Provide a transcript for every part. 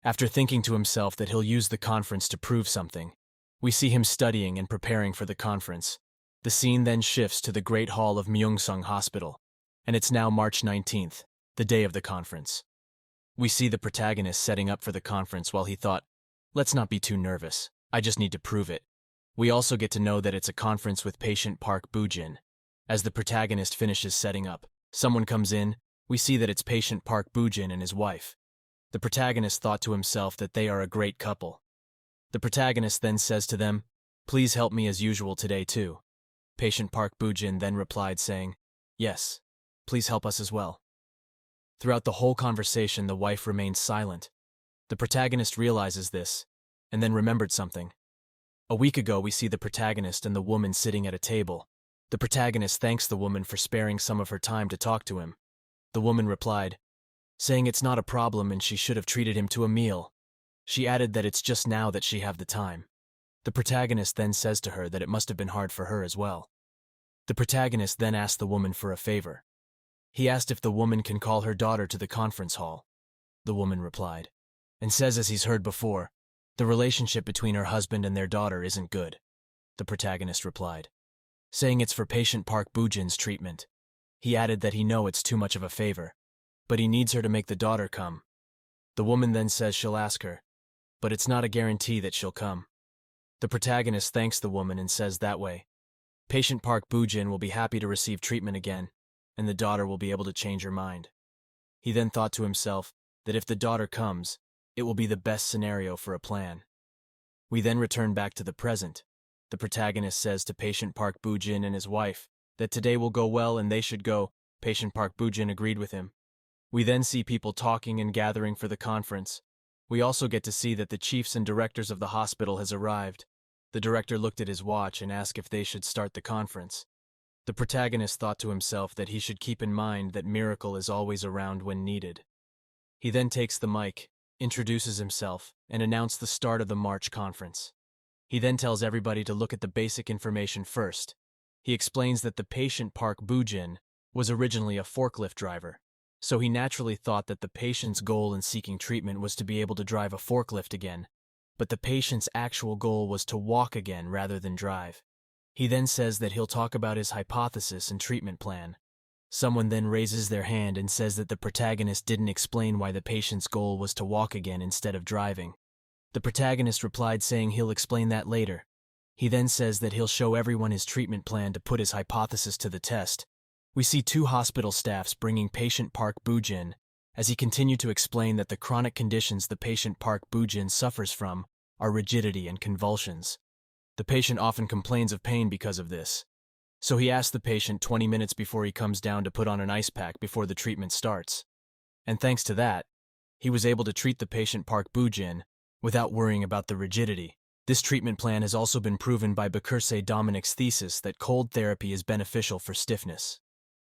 After thinking to himself that he'll use the conference to prove something, we see him studying and preparing for the conference. The scene then shifts to the Great Hall of Myeongsung Hospital, and it's now March 19th, the day of the conference. We see the protagonist setting up for the conference while he thought, let's not be too nervous, I just need to prove it. We also get to know that it's a conference with patient Park Boo-jin. As the protagonist finishes setting up, someone comes in, we see that it's patient Park Boo-jin and his wife. The protagonist thought to himself that they are a great couple. The protagonist then says to them, please help me as usual today too. Patient Park Boo-jin then replied saying, yes, please help us as well. Throughout the whole conversation, the wife remained silent. The protagonist realizes this, and then remembered something. A week ago, we see the protagonist and the woman sitting at a table. The protagonist thanks the woman for sparing some of her time to talk to him. The woman replied, saying it's not a problem and she should have treated him to a meal. She added that it's just now that she have the time. The protagonist then says to her that it must have been hard for her as well. The protagonist then asks the woman for a favor. He asked if the woman can call her daughter to the conference hall. The woman replied, and says as he's heard before, the relationship between her husband and their daughter isn't good. The protagonist replied, saying it's for patient Park Boo-jin's treatment. He added that he know it's too much of a favor, but he needs her to make the daughter come. The woman then says she'll ask her, but it's not a guarantee that she'll come. The protagonist thanks the woman and says that way, patient Park Boo-jin will be happy to receive treatment again, and the daughter will be able to change her mind. He then thought to himself that if the daughter comes, it will be the best scenario for a plan. We then return back to the present. The protagonist says to patient Park Boo-jin and his wife that today will go well and they should go. Patient Park Boo-jin agreed with him. We then see people talking and gathering for the conference. We also get to see that the chiefs and directors of the hospital has arrived. The director looked at his watch and asked if they should start the conference. The protagonist thought to himself that he should keep in mind that Miracle is always around when needed. He then takes the mic, introduces himself, and announced the start of the March conference. He then tells everybody to look at the basic information first. He explains that the patient Park Boo-jin was originally a forklift driver, so he naturally thought that the patient's goal in seeking treatment was to be able to drive a forklift again, but the patient's actual goal was to walk again rather than drive. He then says that he'll talk about his hypothesis and treatment plan. Someone then raises their hand and says that the protagonist didn't explain why the patient's goal was to walk again instead of driving. The protagonist replied saying he'll explain that later. He then says that he'll show everyone his treatment plan to put his hypothesis to the test. We see two hospital staffs bringing patient Park Boo-jin as he continued to explain that the chronic conditions the patient Park Boo-jin suffers from are rigidity and convulsions. The patient often complains of pain because of this. So he asks the patient 20 minutes before he comes down to put on an ice pack before the treatment starts. And thanks to that, he was able to treat the patient Park Boo-jin without worrying about the rigidity. This treatment plan has also been proven by Bacurse Dominic's thesis that cold therapy is beneficial for stiffness.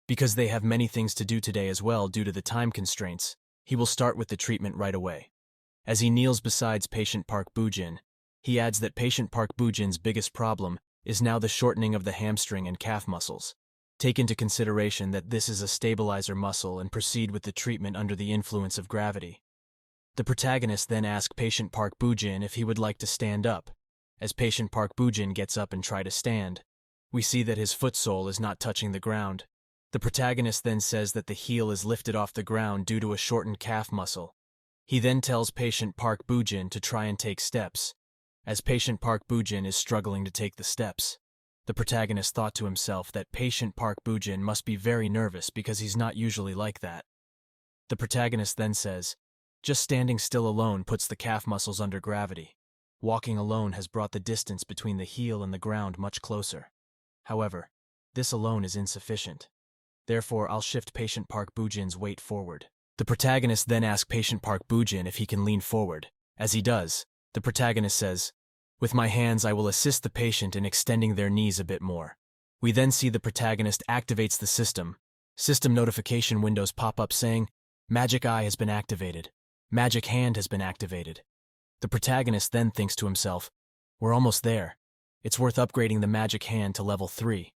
Because they have many things to do today as well due to the time constraints, he will start with the treatment right away. As he kneels beside patient Park Boo-jin, he adds that patient Park Boo-jin's biggest problem is now the shortening of the hamstring and calf muscles. Take into consideration that this is a stabilizer muscle and proceed with the treatment under the influence of gravity. The protagonist then asks patient Park Boo-jin if he would like to stand up. As patient Park Boo-jin gets up and tries to stand, we see that his foot sole is not touching the ground. The protagonist then says that the heel is lifted off the ground due to a shortened calf muscle. He then tells patient Park Boo-jin to try and take steps. As patient Park Boo-jin is struggling to take the steps, the protagonist thought to himself that patient Park Boo-jin must be very nervous because he's not usually like that. The protagonist then says, just standing still alone puts the calf muscles under gravity. Walking alone has brought the distance between the heel and the ground much closer. However, this alone is insufficient. Therefore, I'll shift patient Park Boo-jin's weight forward. The protagonist then asks patient Park Boo-jin if he can lean forward. As he does, the protagonist says, with my hands I will assist the patient in extending their knees a bit more. We then see the protagonist activates the system. System notification windows pop up saying, Magic Eye has been activated. Magic Hand has been activated. The protagonist then thinks to himself, we're almost there. It's worth upgrading the Magic Hand to level 3.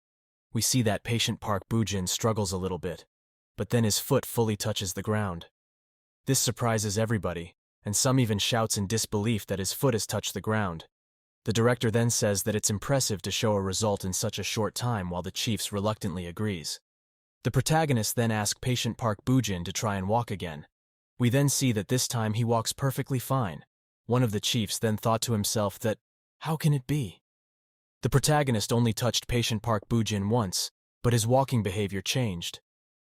We see that patient Park Boo-jin struggles a little bit, but then his foot fully touches the ground. This surprises everybody, and some even shouts in disbelief that his foot has touched the ground. The director then says that it's impressive to show a result in such a short time, while the chiefs reluctantly agrees. The protagonist then asks patient Park Boo-jin to try and walk again. We then see that this time he walks perfectly fine. One of the chiefs then thought to himself that, how can it be? The protagonist only touched patient Park Boo-jin once, but his walking behavior changed.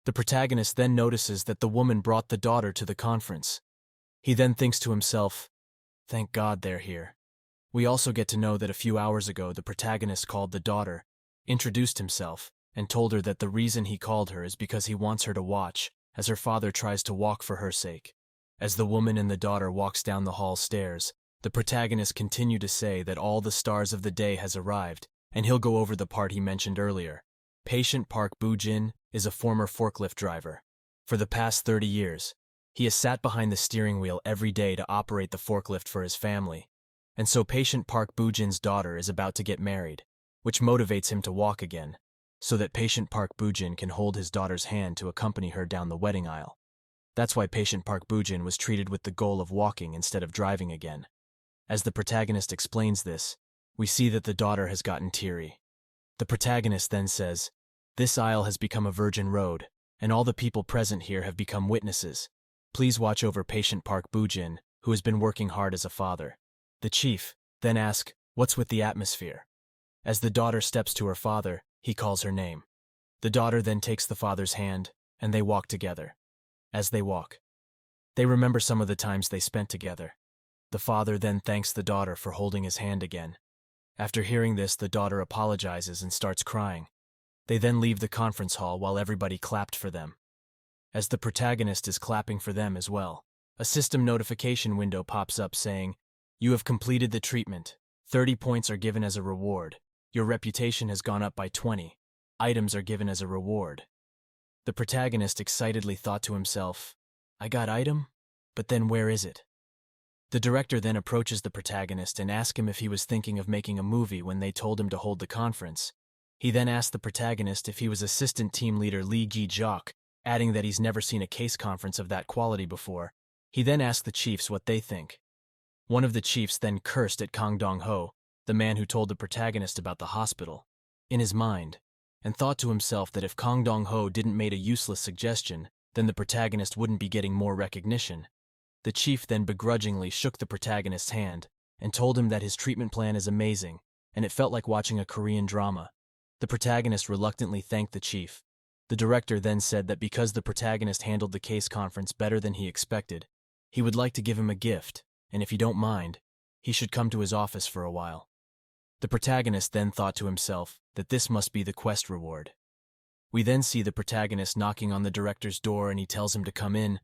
The protagonist then notices that the woman brought the daughter to the conference. He then thinks to himself, thank God they're here. We also get to know that a few hours ago the protagonist called the daughter, introduced himself, and told her that the reason he called her is because he wants her to watch, as her father tries to walk for her sake. As the woman and the daughter walks down the hall stairs, the protagonist continue to say that all the stars of the day has arrived, and he'll go over the part he mentioned earlier. Patient Park Boo-jin is a former forklift driver. For the past 30 years, he has sat behind the steering wheel every day to operate the forklift for his family. And so patient Park Boo-jin's daughter is about to get married, which motivates him to walk again, so that patient Park Boo-jin can hold his daughter's hand to accompany her down the wedding aisle. That's why patient Park Boo-jin was treated with the goal of walking instead of driving again. As the protagonist explains this, we see that the daughter has gotten teary. The protagonist then says, this aisle has become a virgin road, and all the people present here have become witnesses. Please watch over patient Park Boo-jin, who has been working hard as a father. The chief then asks, what's with the atmosphere? As the daughter steps to her father, he calls her name. The daughter then takes the father's hand, and they walk together. As they walk, they remember some of the times they spent together. The father then thanks the daughter for holding his hand again. After hearing this, the daughter apologizes and starts crying. They then leave the conference hall while everybody clapped for them. As the protagonist is clapping for them as well, a system notification window pops up saying, you have completed the treatment. 30 points are given as a reward. Your reputation has gone up by 20. Items are given as a reward. The protagonist excitedly thought to himself, I got item? But then where is it? The director then approaches the protagonist and asks him if he was thinking of making a movie when they told him to hold the conference. He then asked the protagonist if he was assistant team leader Lee Gi-jok, adding that he's never seen a case conference of that quality before. He then asked the chiefs what they think. One of the chiefs then cursed at Kang Dong-ho, the man who told the protagonist about the hospital, in his mind, and thought to himself that if Kang Dong-ho didn't make a useless suggestion, then the protagonist wouldn't be getting more recognition. The chief then begrudgingly shook the protagonist's hand and told him that his treatment plan is amazing, and it felt like watching a Korean drama. The protagonist reluctantly thanked the chief. The director then said that because the protagonist handled the case conference better than he expected, he would like to give him a gift, and if you don't mind, he should come to his office for a while. The protagonist then thought to himself that this must be the quest reward. We then see the protagonist knocking on the director's door and he tells him to come in.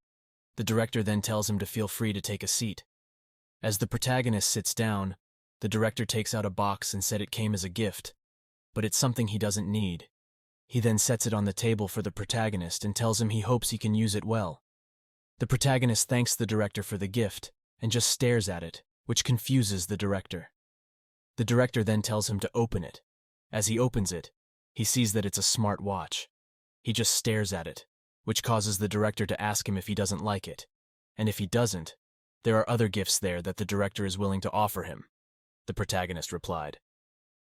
The director then tells him to feel free to take a seat. As the protagonist sits down, the director takes out a box and said it came as a gift, but it's something he doesn't need. He then sets it on the table for the protagonist and tells him he hopes he can use it well. The protagonist thanks the director for the gift and just stares at it, which confuses the director. The director then tells him to open it. As he opens it, he sees that it's a smart watch. He just stares at it, which causes the director to ask him if he doesn't like it. And if he doesn't, there are other gifts there that the director is willing to offer him. The protagonist replied,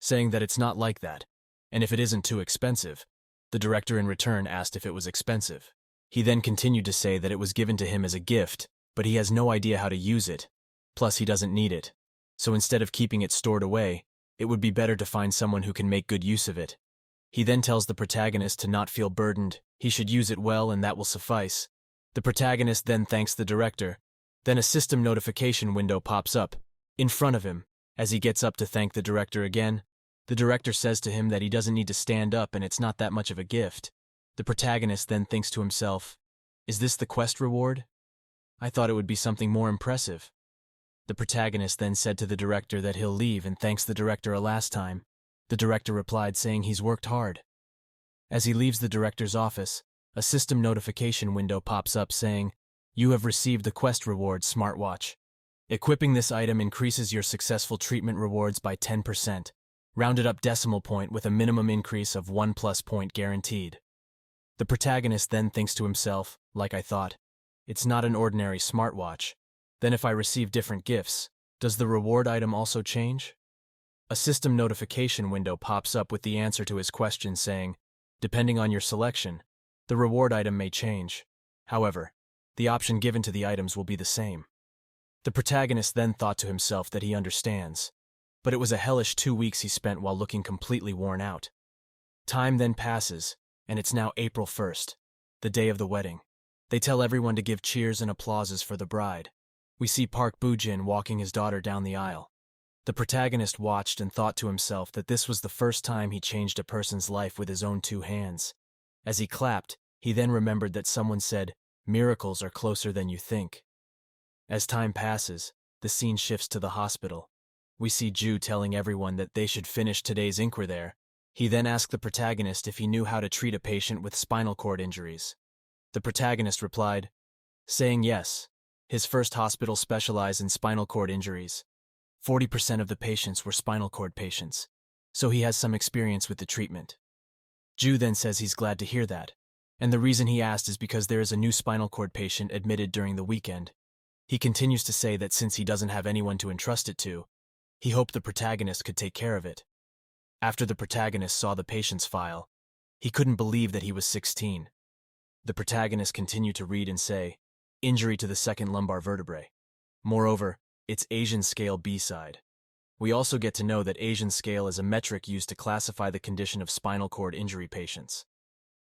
saying that it's not like that, and if it isn't too expensive. The director in return asked if it was expensive. He then continued to say that it was given to him as a gift, but he has no idea how to use it. Plus, he doesn't need it. So instead of keeping it stored away, it would be better to find someone who can make good use of it. He then tells the protagonist to not feel burdened. He should use it well and that will suffice. The protagonist then thanks the director. Then a system notification window pops up in front of him. As he gets up to thank the director again, the director says to him that he doesn't need to stand up and it's not that much of a gift. The protagonist then thinks to himself, is this the quest reward? I thought it would be something more impressive. The protagonist then said to the director that he'll leave and thanks the director a last time. The director replied saying he's worked hard. As he leaves the director's office, a system notification window pops up saying, you have received the quest reward smartwatch. Equipping this item increases your successful treatment rewards by 10%, rounded up decimal point with a minimum increase of 1+ point guaranteed. The protagonist then thinks to himself, like I thought, it's not an ordinary smartwatch. Then if I receive different gifts, does the reward item also change? A system notification window pops up with the answer to his question saying, depending on your selection, the reward item may change. However, the option given to the items will be the same. The protagonist then thought to himself that he understands, but it was a hellish 2 weeks he spent while looking completely worn out. Time then passes, and it's now April 1st, the day of the wedding. They tell everyone to give cheers and applauses for the bride. We see Park Boo-jin walking his daughter down the aisle. The protagonist watched and thought to himself that this was the first time he changed a person's life with his own 2 hands. As he clapped, he then remembered that someone said, "Miracles are closer than you think." As time passes, the scene shifts to the hospital. We see Ju telling everyone that they should finish today's inquiry there. He then asked the protagonist if he knew how to treat a patient with spinal cord injuries. The protagonist replied, saying yes. His first hospital specialized in spinal cord injuries. 40% of the patients were spinal cord patients, so he has some experience with the treatment. Ju then says he's glad to hear that, and the reason he asked is because there is a new spinal cord patient admitted during the weekend. He continues to say that since he doesn't have anyone to entrust it to, he hoped the protagonist could take care of it. After the protagonist saw the patient's file, he couldn't believe that he was 16. The protagonist continued to read and say, injury to the second lumbar vertebrae. Moreover, it's Asian scale B-side. We also get to know that Asian scale is a metric used to classify the condition of spinal cord injury patients.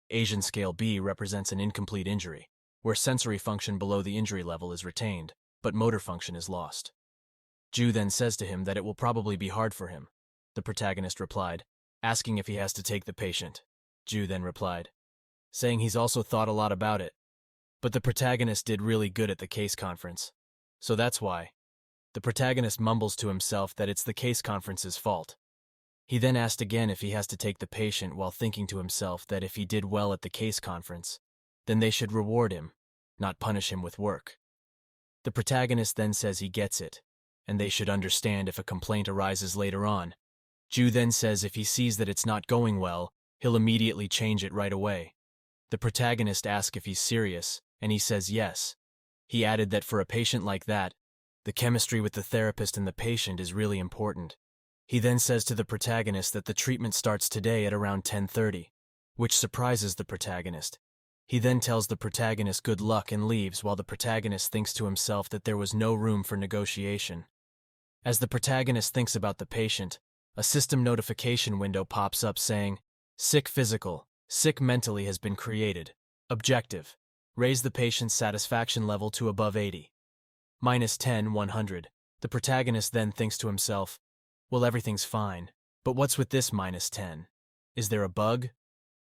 Asian scale B represents an incomplete injury, where sensory function below the injury level is retained, but motor function is lost. Ju then says to him that it will probably be hard for him. The protagonist replied, asking if he has to take the patient. Ju then replied, saying he's also thought a lot about it. But the protagonist did really good at the case conference. So that's why. The protagonist mumbles to himself that it's the case conference's fault. He then asked again if he has to take the patient while thinking to himself that if he did well at the case conference, then they should reward him, not punish him with work. The protagonist then says he gets it, and they should understand if a complaint arises later on. Ju then says if he sees that it's not going well, he'll immediately change it right away. The protagonist asks if he's serious, and he says yes. He added that for a patient like that, the chemistry with the therapist and the patient is really important. He then says to the protagonist that the treatment starts today at around 10:30, which surprises the protagonist. He then tells the protagonist good luck and leaves while the protagonist thinks to himself that there was no room for negotiation. As the protagonist thinks about the patient, a system notification window pops up saying, sick physical, sick mentally has been created. Objective: raise the patient's satisfaction level to above 80. -10, 100. The protagonist then thinks to himself, well, everything's fine, but what's with this -10? Is there a bug?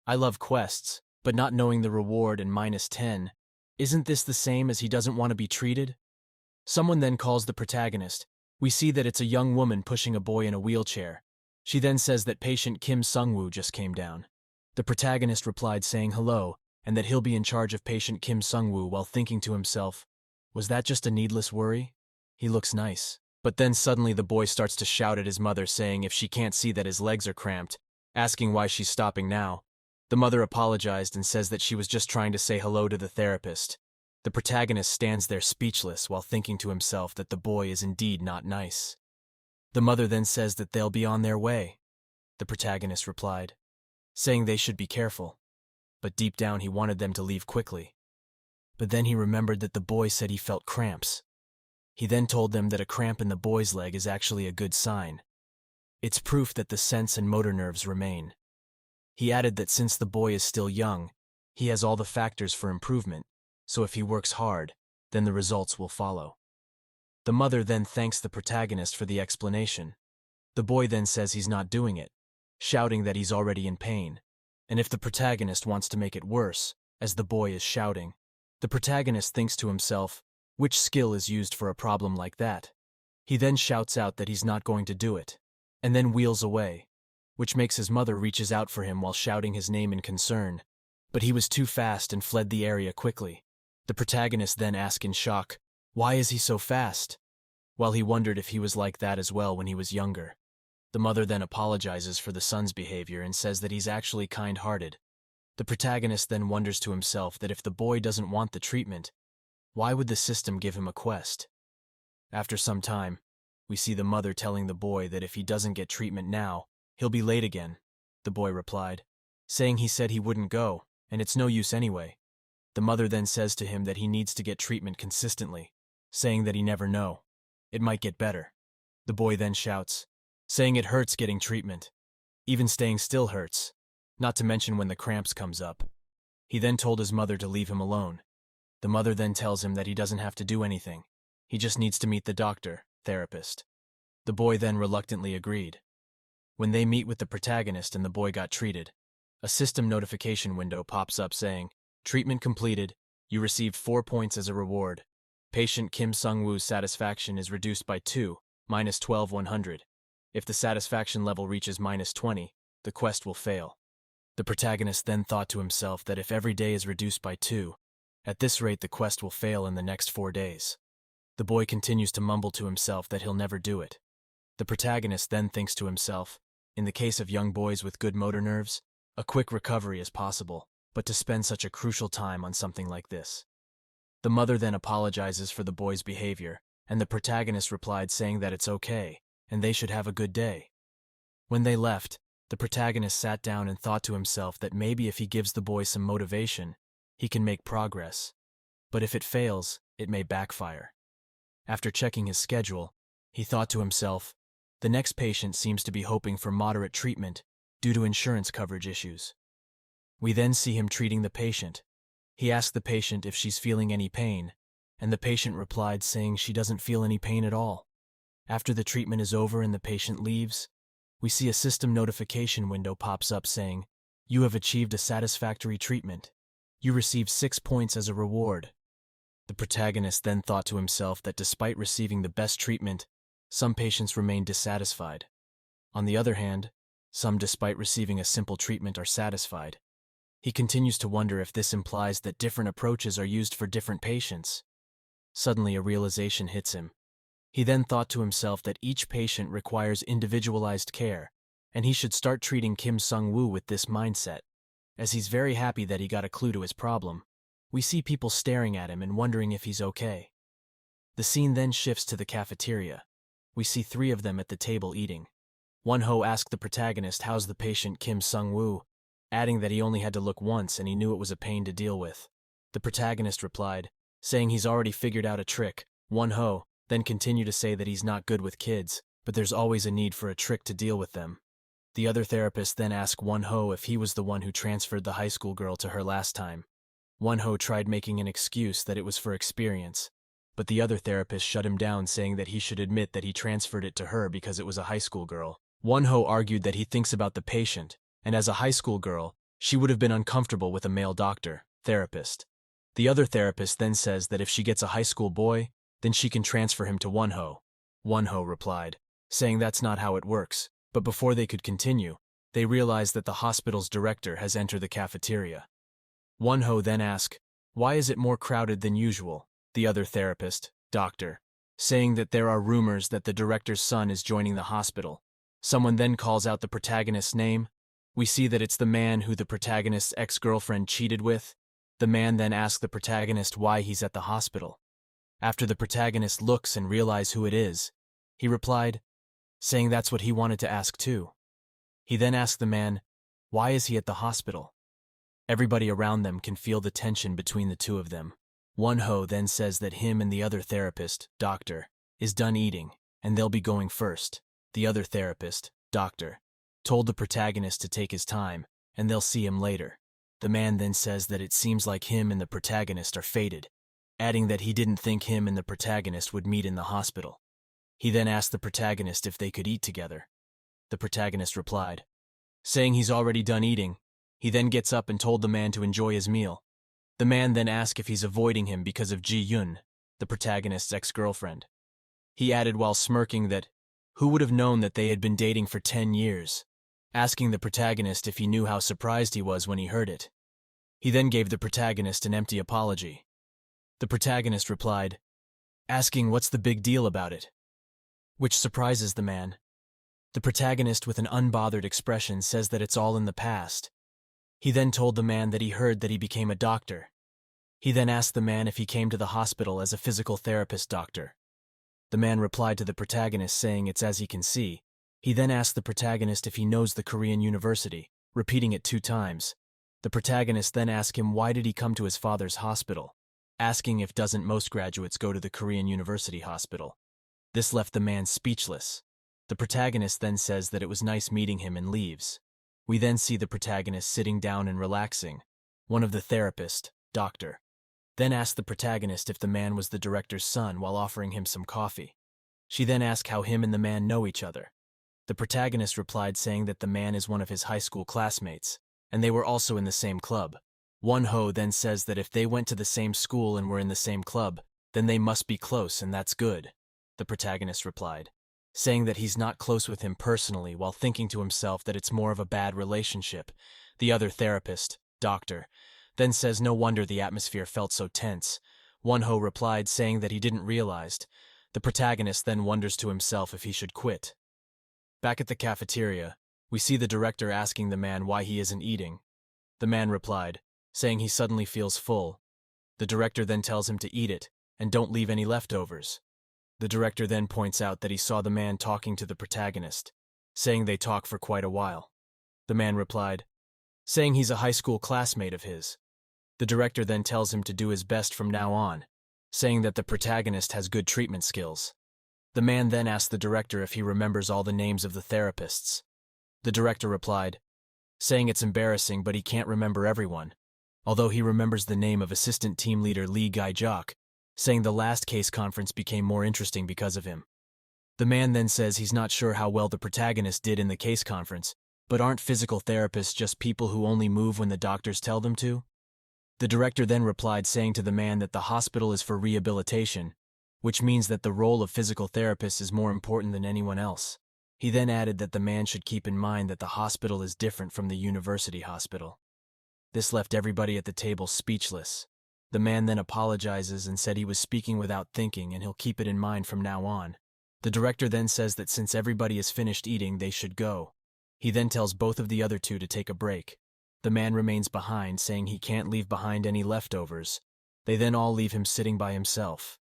I love quests, but not knowing the reward and -10, isn't this the same as he doesn't want to be treated? Someone then calls the protagonist. We see that it's a young woman pushing a boy in a wheelchair. She then says that patient Kim Sung-woo just came down. The protagonist replied saying hello, and that he'll be in charge of patient Kim Sung-woo while thinking to himself, was that just a needless worry? He looks nice. But then suddenly the boy starts to shout at his mother saying if she can't see that his legs are cramped, asking why she's stopping now. The mother apologized and says that she was just trying to say hello to the therapist. The protagonist stands there speechless while thinking to himself that the boy is indeed not nice. The mother then says that they'll be on their way. The protagonist replied, saying they should be careful. But deep down he wanted them to leave quickly. But then he remembered that the boy said he felt cramps. He then told them that a cramp in the boy's leg is actually a good sign. It's proof that the sense and motor nerves remain. He added that since the boy is still young, he has all the factors for improvement, so if he works hard, then the results will follow. The mother then thanks the protagonist for the explanation. The boy then says he's not doing it, shouting that he's already in pain, and if the protagonist wants to make it worse, as the boy is shouting, the protagonist thinks to himself, which skill is used for a problem like that? He then shouts out that he's not going to do it, and then wheels away, which makes his mother reaches out for him while shouting his name in concern. But he was too fast and fled the area quickly. The protagonist then asks in shock, why is he so fast? While he wondered if he was like that as well when he was younger. The mother then apologizes for the son's behavior and says that he's actually kind-hearted. The protagonist then wonders to himself that if the boy doesn't want the treatment, why would the system give him a quest? After some time, we see the mother telling the boy that if he doesn't get treatment now, he'll be late again. The boy replied, saying he said he wouldn't go, and it's no use anyway. The mother then says to him that he needs to get treatment consistently, saying that he never know. It might get better. The boy then shouts, saying it hurts getting treatment. Even staying still hurts, not to mention when the cramps comes up. He then told his mother to leave him alone. The mother then tells him that he doesn't have to do anything. He just needs to meet the doctor, therapist. The boy then reluctantly agreed. When they meet with the protagonist and the boy got treated, a system notification window pops up saying, "Treatment completed. You received 4 points as a reward. Patient Kim Sung-woo's satisfaction is reduced by 2, minus 12,100. If the satisfaction level reaches minus 20, the quest will fail." The protagonist then thought to himself that if every day is reduced by 2, at this rate the quest will fail in the next 4 days. The boy continues to mumble to himself that he'll never do it. The protagonist then thinks to himself, in the case of young boys with good motor nerves, a quick recovery is possible, but to spend such a crucial time on something like this. The mother then apologizes for the boy's behavior, and the protagonist replied saying that it's okay, and they should have a good day. When they left, the protagonist sat down and thought to himself that maybe if he gives the boy some motivation, he can make progress. But if it fails, it may backfire. After checking his schedule, he thought to himself, the next patient seems to be hoping for moderate treatment due to insurance coverage issues. We then see him treating the patient. He asked the patient if she's feeling any pain, and the patient replied saying she doesn't feel any pain at all. After the treatment is over and the patient leaves, we see a system notification window pops up saying, "You have achieved a satisfactory treatment. You received 6 points as a reward." The protagonist then thought to himself that despite receiving the best treatment, some patients remain dissatisfied. On the other hand, some despite receiving a simple treatment are satisfied. He continues to wonder if this implies that different approaches are used for different patients. Suddenly a realization hits him. He then thought to himself that each patient requires individualized care, and he should start treating Kim Sung-woo with this mindset. As he's very happy that he got a clue to his problem, we see people staring at him and wondering if he's okay. The scene then shifts to the cafeteria. We see 3 of them at the table eating. Won-ho asked the protagonist how's the patient Kim Sung-woo, adding that he only had to look once and he knew it was a pain to deal with. The protagonist replied, saying he's already figured out a trick. Won-ho then continued to say that he's not good with kids, but there's always a need for a trick to deal with them. The other therapist then asked Won-ho if he was the one who transferred the high school girl to her last time. Won-ho tried making an excuse that it was for experience, but the other therapist shut him down saying that he should admit that he transferred it to her because it was a high school girl. Won-ho argued that he thinks about the patient, and as a high school girl, she would have been uncomfortable with a male doctor, therapist. The other therapist then says that if she gets a high school boy, then she can transfer him to Won-ho. Won-ho replied, saying that's not how it works, but before they could continue, they realized that the hospital's director has entered the cafeteria. Won-ho then asked, "Why is it more crowded than usual?" The other therapist, doctor, saying that there are rumors that the director's son is joining the hospital. Someone then calls out the protagonist's name. We see that it's the man who the protagonist's ex-girlfriend cheated with. The man then asks the protagonist why he's at the hospital. After the protagonist looks and realizes who it is, he replied, saying that's what he wanted to ask too. He then asked the man, why is he at the hospital? Everybody around them can feel the tension between the two of them. Won-ho then says that him and the other therapist, doctor, is done eating, and they'll be going first. The other therapist, doctor, told the protagonist to take his time, and they'll see him later. The man then says that it seems like him and the protagonist are fated, adding that he didn't think him and the protagonist would meet in the hospital. He then asked the protagonist if they could eat together. The protagonist replied, saying he's already done eating. He then gets up and told the man to enjoy his meal. The man then asked if he's avoiding him because of Ji-yoon, the protagonist's ex-girlfriend. He added while smirking that, who would have known that they had been dating for 10 years, asking the protagonist if he knew how surprised he was when he heard it. He then gave the protagonist an empty apology. The protagonist replied, asking what's the big deal about it, which surprises the man. The protagonist with an unbothered expression says that it's all in the past. He then told the man that he heard that he became a doctor. He then asked the man if he came to the hospital as a physical therapist doctor. The man replied to the protagonist saying it's as he can see. He then asked the protagonist if he knows the Korean university, repeating it 2 times. The protagonist then asked him why did he come to his father's hospital, asking if doesn't most graduates go to the Korean university hospital. This left the man speechless. The protagonist then says that it was nice meeting him and leaves. We then see the protagonist sitting down and relaxing. One of the therapist, doctor, then asked the protagonist if the man was the director's son while offering him some coffee. She then asked how him and the man know each other. The protagonist replied saying that the man is one of his high school classmates, and they were also in the same club. Won-ho then says that if they went to the same school and were in the same club, then they must be close and that's good. The protagonist replied, saying that he's not close with him personally while thinking to himself that it's more of a bad relationship. The other therapist, doctor, then says no wonder the atmosphere felt so tense. Won-ho replied saying that he didn't realize. The protagonist then wonders to himself if he should quit. Back at the cafeteria, we see the director asking the man why he isn't eating. The man replied, saying he suddenly feels full. The director then tells him to eat it, and don't leave any leftovers. The director then points out that he saw the man talking to the protagonist, saying they talk for quite a while. The man replied, saying he's a high school classmate of his. The director then tells him to do his best from now on, saying that the protagonist has good treatment skills. The man then asks the director if he remembers all the names of the therapists. The director replied, saying it's embarrassing but he can't remember everyone, although he remembers the name of assistant team leader Lee Gaijok, saying the last case conference became more interesting because of him. The man then says he's not sure how well the protagonist did in the case conference, but aren't physical therapists just people who only move when the doctors tell them to? The director then replied saying to the man that the hospital is for rehabilitation, which means that the role of physical therapists is more important than anyone else. He then added that the man should keep in mind that the hospital is different from the university hospital. This left everybody at the table speechless. The man then apologizes and said he was speaking without thinking and he'll keep it in mind from now on. The director then says that since everybody is finished eating, they should go. He then tells both of the other two to take a break. The man remains behind, saying he can't leave behind any leftovers. They then all leave him sitting by himself.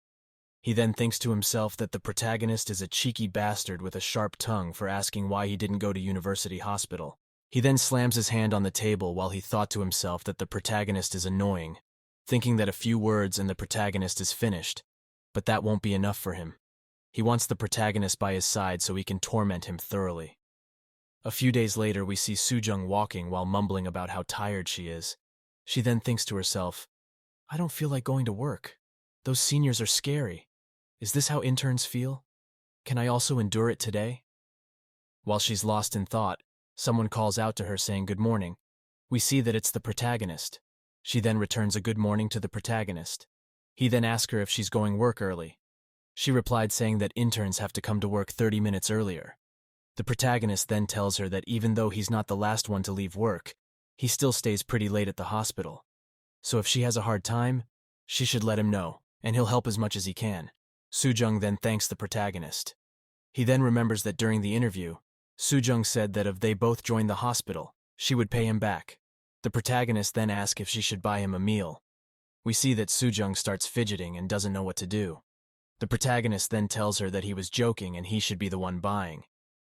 He then thinks to himself that the protagonist is a cheeky bastard with a sharp tongue for asking why he didn't go to university hospital. He then slams his hand on the table while he thought to himself that the protagonist is annoying, thinking that a few words and the protagonist is finished, but that won't be enough for him. He wants the protagonist by his side so he can torment him thoroughly. A few days later, we see Soo-jung walking while mumbling about how tired she is. She then thinks to herself, I don't feel like going to work. Those seniors are scary. Is this how interns feel? Can I also endure it today? While she's lost in thought, someone calls out to her saying good morning. We see that it's the protagonist. She then returns a good morning to the protagonist. He then asks her if she's going work early. She replied saying that interns have to come to work 30 minutes earlier. The protagonist then tells her that even though he's not the last one to leave work, he still stays pretty late at the hospital. So if she has a hard time, she should let him know, and he'll help as much as he can. Soo-jung then thanks the protagonist. He then remembers that during the interview, Soo-jung said that if they both joined the hospital, she would pay him back. The protagonist then asks if she should buy him a meal. We see that Soo-jung starts fidgeting and doesn't know what to do. The protagonist then tells her that he was joking and he should be the one buying.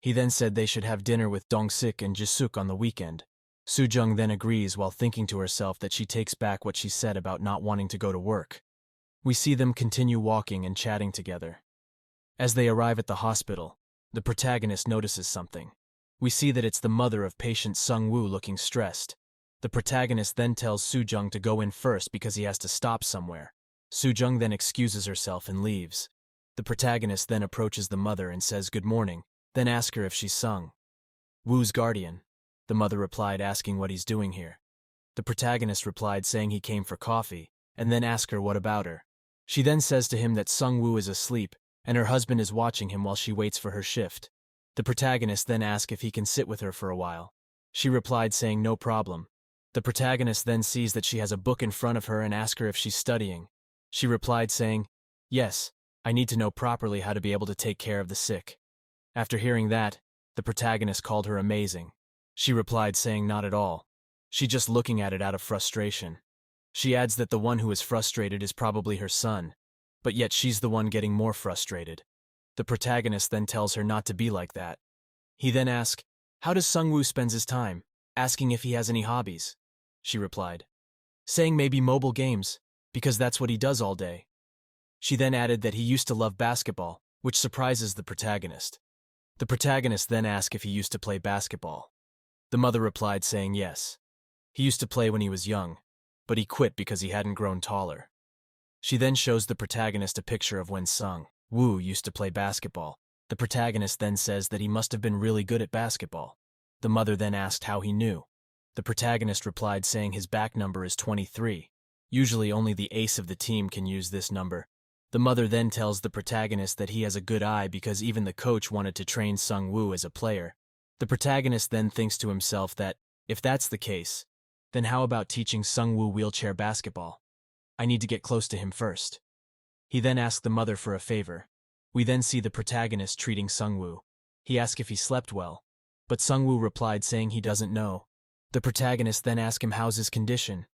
He then said they should have dinner with Dong-sik and Jisuk on the weekend. Soo-jung then agrees while thinking to herself that she takes back what she said about not wanting to go to work. We see them continue walking and chatting together. As they arrive at the hospital, the protagonist notices something. We see that it's the mother of patient Sung-woo looking stressed. The protagonist then tells Soo-jung to go in first because he has to stop somewhere. Soo-jung then excuses herself and leaves. The protagonist then approaches the mother and says good morning, then asks her if she's Sung-woo's guardian. The mother replied asking what he's doing here. The protagonist replied saying he came for coffee, and then asked her what about her. She then says to him that Sung-woo is asleep, and her husband is watching him while she waits for her shift. The protagonist then asks if he can sit with her for a while. She replied saying no problem. The protagonist then sees that she has a book in front of her and asks her if she's studying. She replied saying, yes, I need to know properly how to be able to take care of the sick. After hearing that, the protagonist called her amazing. She replied saying not at all. She just looking at it out of frustration. She adds that the one who is frustrated is probably her son, but yet she's the one getting more frustrated. The protagonist then tells her not to be like that. He then asks, "How does Sung-woo spends his time?" asking if he has any hobbies. She replied, saying maybe mobile games, because that's what he does all day. She then added that he used to love basketball, which surprises the protagonist. The protagonist then asked if he used to play basketball. The mother replied saying yes. He used to play when he was young, but he quit because he hadn't grown taller. She then shows the protagonist a picture of when Sung-woo used to play basketball. The protagonist then says that he must have been really good at basketball. The mother then asked how he knew. The protagonist replied saying his back number is 23. Usually only the ace of the team can use this number. The mother then tells the protagonist that he has a good eye because even the coach wanted to train Sung-woo as a player. The protagonist then thinks to himself that, if that's the case, then how about teaching Sung-woo wheelchair basketball? I need to get close to him first. He then asked the mother for a favor. We then see the protagonist treating Sung-woo. He asks if he slept well, but Sung-woo replied saying he doesn't know. The protagonist then asks him how's his condition,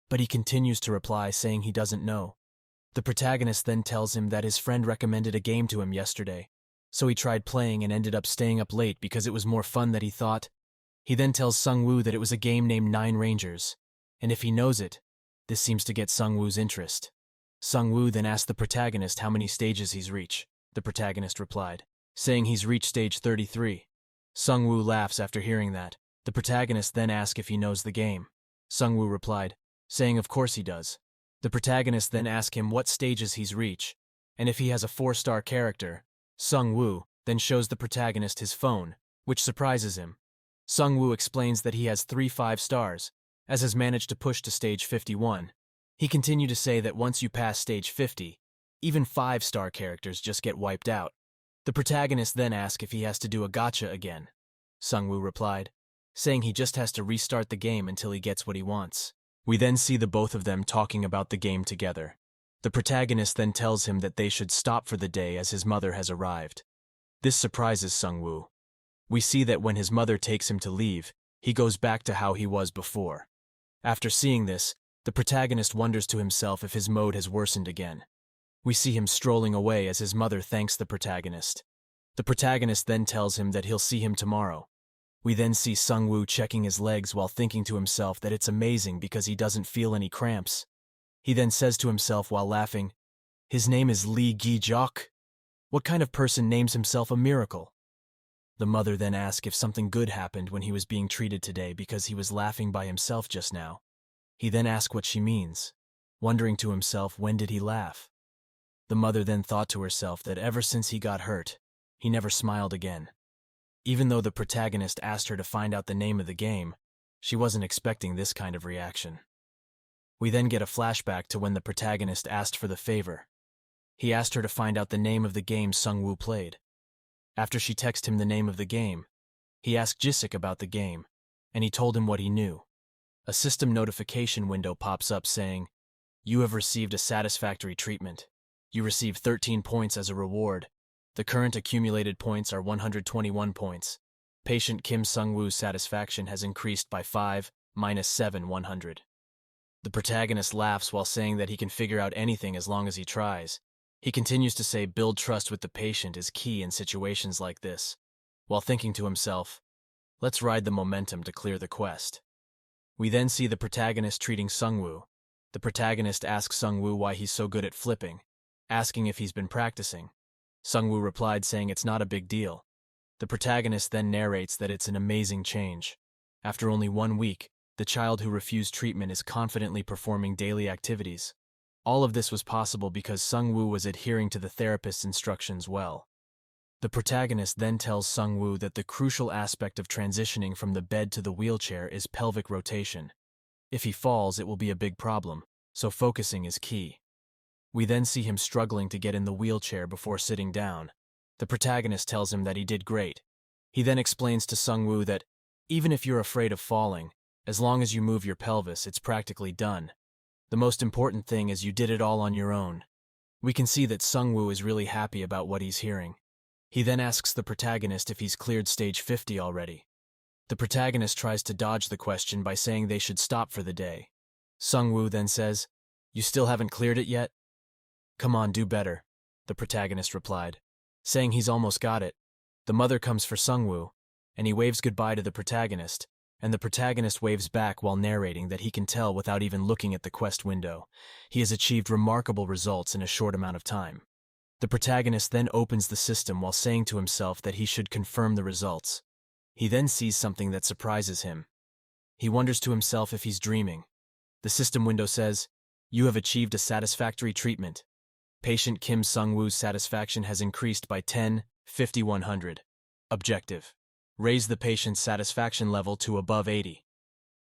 but he continues to reply saying he doesn't know. The protagonist then tells him that his friend recommended a game to him yesterday, so he tried playing and ended up staying up late because it was more fun than he thought. He then tells Sung-woo that it was a game named 9 Rangers, and if he knows it, this seems to get Sung-woo's interest. Sung-woo then asks the protagonist how many stages he's reached. The protagonist replied, saying he's reached stage 33. Sung-woo laughs after hearing that. The protagonist then asks if he knows the game. Sung-woo replied, saying of course he does. The protagonist then asks him what stages he's reached, and if he has a 4-star character. Sung-woo then shows the protagonist his phone, which surprises him. Sung-woo explains that he has 3 5-stars, as has managed to push to stage 51. He continued to say that once you pass stage 50, even 5-star characters just get wiped out. The protagonist then asks if he has to do a gacha again. Sung-woo replied, saying he just has to restart the game until he gets what he wants. We then see the both of them talking about the game together. The protagonist then tells him that they should stop for the day as his mother has arrived. This surprises Sung-woo. We see that when his mother takes him to leave, he goes back to how he was before. After seeing this, the protagonist wonders to himself if his mode has worsened again. We see him strolling away as his mother thanks the protagonist. The protagonist then tells him that he'll see him tomorrow. We then see Sung-woo checking his legs while thinking to himself that it's amazing because he doesn't feel any cramps. He then says to himself while laughing, his name is Lee Gi-jok? What kind of person names himself a miracle? The mother then asks if something good happened when he was being treated today because he was laughing by himself just now. He then asks what she means, wondering to himself when did he laugh. The mother then thought to herself that ever since he got hurt, he never smiled again. Even though the protagonist asked her to find out the name of the game, she wasn't expecting this kind of reaction. We then get a flashback to when the protagonist asked for the favor. He asked her to find out the name of the game Sung-woo played. After she texted him the name of the game, he asked Jisik about the game, and he told him what he knew. A system notification window pops up saying, "You have received a satisfactory treatment. You receive 13 points as a reward. The current accumulated points are 121 points. Patient Kim Sung-woo's satisfaction has increased by 5, -7, 100. The protagonist laughs while saying that he can figure out anything as long as he tries. He continues to say build trust with the patient is key in situations like this, while thinking to himself, let's ride the momentum to clear the quest. We then see the protagonist treating Sung-woo. The protagonist asks Sung-woo why he's so good at flipping, asking if he's been practicing. Sung-woo replied saying it's not a big deal. The protagonist then narrates that it's an amazing change. After only 1 week, the child who refused treatment is confidently performing daily activities. All of this was possible because Sung-woo was adhering to the therapist's instructions well. The protagonist then tells Sung-woo that the crucial aspect of transitioning from the bed to the wheelchair is pelvic rotation. If he falls, it will be a big problem, so focusing is key. We then see him struggling to get in the wheelchair before sitting down. The protagonist tells him that he did great. He then explains to Sung-woo that, even if you're afraid of falling, as long as you move your pelvis, it's practically done. The most important thing is you did it all on your own. We can see that Sung-woo is really happy about what he's hearing. He then asks the protagonist if he's cleared stage 50 already. The protagonist tries to dodge the question by saying they should stop for the day. Sung-woo then says, "You still haven't cleared it yet?" "Come on, do better," the protagonist replied, saying he's almost got it. The mother comes for Sungwoo, and he waves goodbye to the protagonist, and the protagonist waves back while narrating that he can tell without even looking at the quest window. He has achieved remarkable results in a short amount of time. The protagonist then opens the system while saying to himself that he should confirm the results. He then sees something that surprises him. He wonders to himself if he's dreaming. The system window says, "You have achieved a satisfactory treatment. Patient Kim Sung-woo's satisfaction has increased by 10/50/100. Objective: raise the patient's satisfaction level to above 80.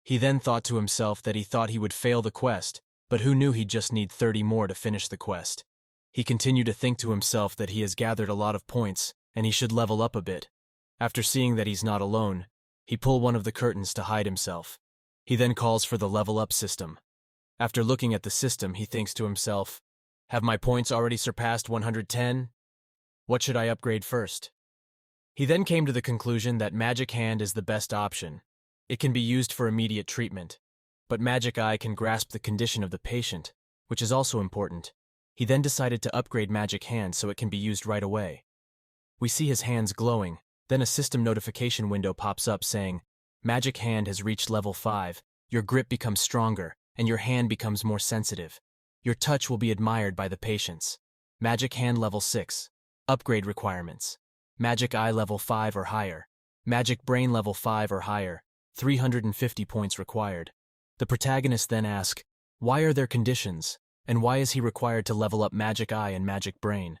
He then thought to himself that he thought he would fail the quest, but who knew he'd just need 30 more to finish the quest. He continued to think to himself that he has gathered a lot of points, and he should level up a bit. After seeing that he's not alone, he pulled one of the curtains to hide himself. He then calls for the level up system. After looking at the system, he thinks to himself, "Have my points already surpassed 110? What should I upgrade first?" He then came to the conclusion that Magic Hand is the best option. It can be used for immediate treatment, but Magic Eye can grasp the condition of the patient, which is also important. He then decided to upgrade Magic Hand so it can be used right away. We see his hands glowing, then a system notification window pops up saying, "Magic Hand has reached level 5, your grip becomes stronger, and your hand becomes more sensitive. Your touch will be admired by the patients. Magic Hand level 6. Upgrade requirements. Magic Eye level 5 or higher. Magic Brain level 5 or higher. 350 points required." The protagonist then asks, why are there conditions, and why is he required to level up Magic Eye and Magic Brain?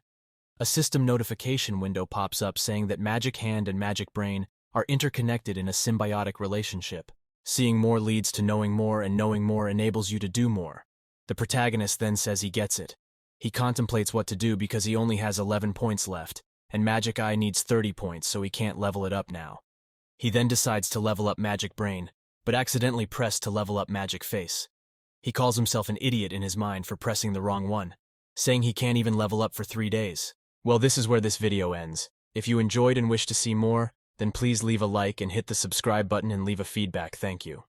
A system notification window pops up saying that Magic Hand and Magic Brain are interconnected in a symbiotic relationship. Seeing more leads to knowing more, and knowing more enables you to do more. The protagonist then says he gets it. He contemplates what to do because he only has 11 points left, and Magic Eye needs 30 points, so he can't level it up now. He then decides to level up Magic Brain, but accidentally pressed to level up Magic Face. He calls himself an idiot in his mind for pressing the wrong one, saying he can't even level up for 3 days. Well, this is where this video ends. If you enjoyed and wish to see more, then please leave a like and hit the subscribe button and leave a feedback. Thank you.